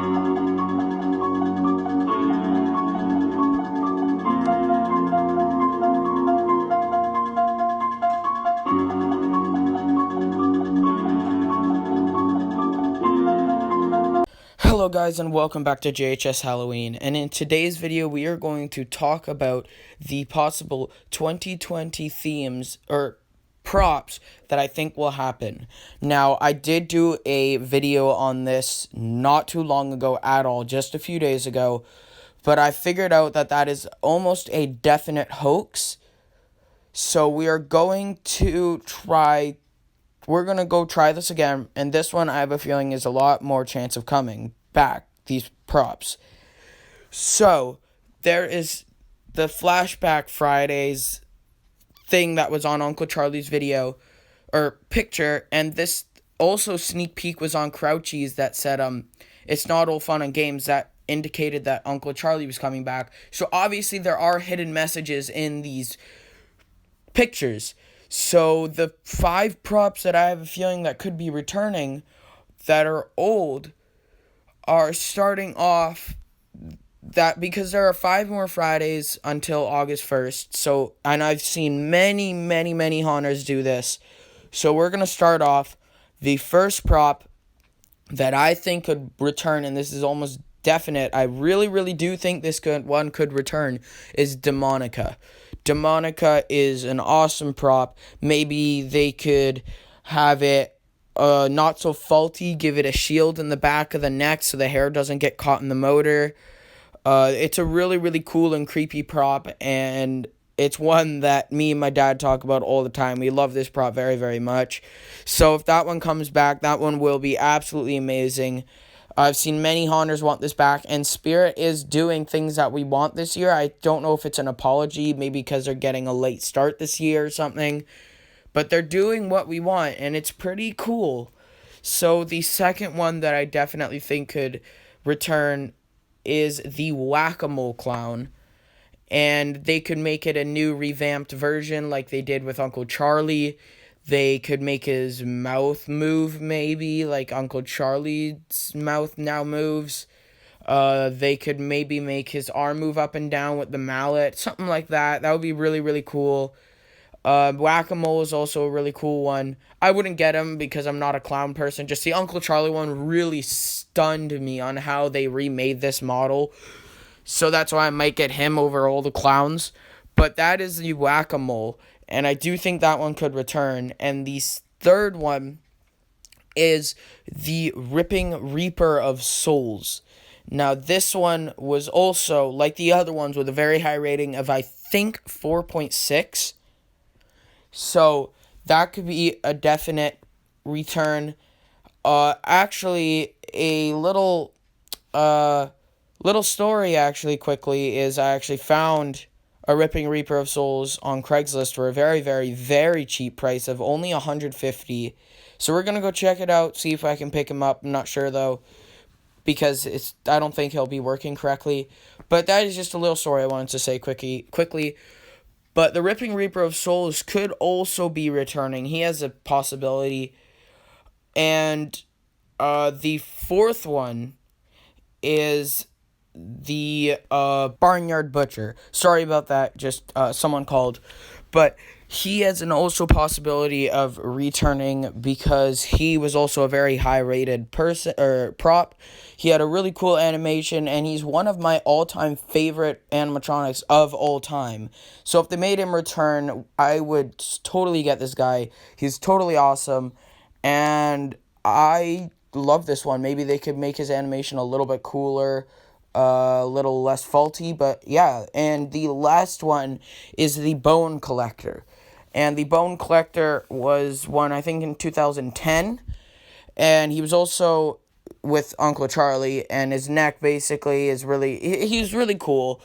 Hello guys, and welcome back to JHS Halloween, and in today's video we are going to talk about the possible 2020 themes or props that I think will happen. Now, I did do a video on this not too long ago at all, just a few days ago, but I figured out that that is almost a definite hoax. So we're going to go try this again, and this one I have a feeling is a lot more chance of coming back, these props. So there is the Flashback Fridays thing that was on Uncle Charlie's video or picture, and this also sneak peek was on Crouchy's that said it's not all fun and games, that indicated that Uncle Charlie was coming back. So obviously there are hidden messages in these pictures. So the 5 props that I have a feeling that could be returning that are old are starting off that because there are 5 more Fridays until August 1st. So, and I've seen many haunters do this. So we're going to start off. The first prop that I think could return, and this is almost definite, I really do think this one could return, is Demonica. Demonica is an awesome prop. Maybe they could have it not so faulty, give it a shield in the back of the neck so the hair doesn't get caught in the motor. It's a really cool and creepy prop, and it's one that me and my dad talk about all the time. We love this prop very much. So if that one comes back, that one will be absolutely amazing. I've seen many haunters want this back, and Spirit is doing things that we want this year. I don't know if it's an apology, maybe because they're getting a late start this year or something, but they're doing what we want, and it's pretty cool. So the second one that I definitely think could return is the WhackaMole clown, and they could make it a new revamped version like they did with Uncle Charlie. They could make his mouth move, maybe, like Uncle Charlie's mouth now moves. They could maybe make his arm move up and down with the mallet, something like that. That would be really cool. Whack-A-Mole is also a really cool one. I wouldn't get him because I'm not a clown person. Just the Uncle Charlie one really stunned me on how they remade this model. So that's why I might get him over all the clowns. But that is the Whack-A-Mole, and I do think that one could return. And the third one is the Ripping Reaper of Souls. Now, this one was also, like the other ones, with a very high rating of, I think, 4.6. So that could be a definite return. Actually, a little story, actually, quickly, is I actually found a Ripping Reaper of Souls on Craigslist for a very cheap price of only $150. So we're going to go check it out, see if I can pick him up. I'm not sure, though, because I don't think he'll be working correctly. But that is just a little story I wanted to say quickly. But the Ripping Reaper of Souls could also be returning. He has a possibility. And the fourth one is the Barnyard Butcher. Sorry about that, just someone called. But he has an also possibility of returning because he was also a very high rated person or prop. He had a really cool animation, and he's one of my all-time favorite animatronics of all time. So if they made him return, I would totally get this guy. He's totally awesome, and I love this one. Maybe they could make his animation a little bit cooler, a little less faulty, but yeah. And the last one is the Bone Collector. And the Bone Collector was one, I think, in 2010. And he was also with Uncle Charlie, and his neck basically is he's really cool.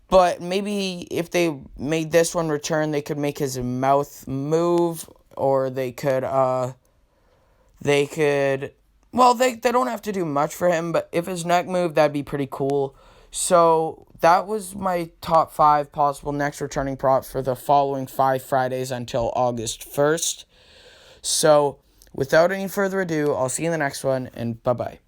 But maybe if they made this one return, they could make his mouth move, or they could, well, they don't have to do much for him, but if his neck moved, that'd be pretty cool. So that was my top 5 possible next returning props for the following 5 Fridays until August 1st. So without any further ado, I'll see you in the next one, and bye-bye.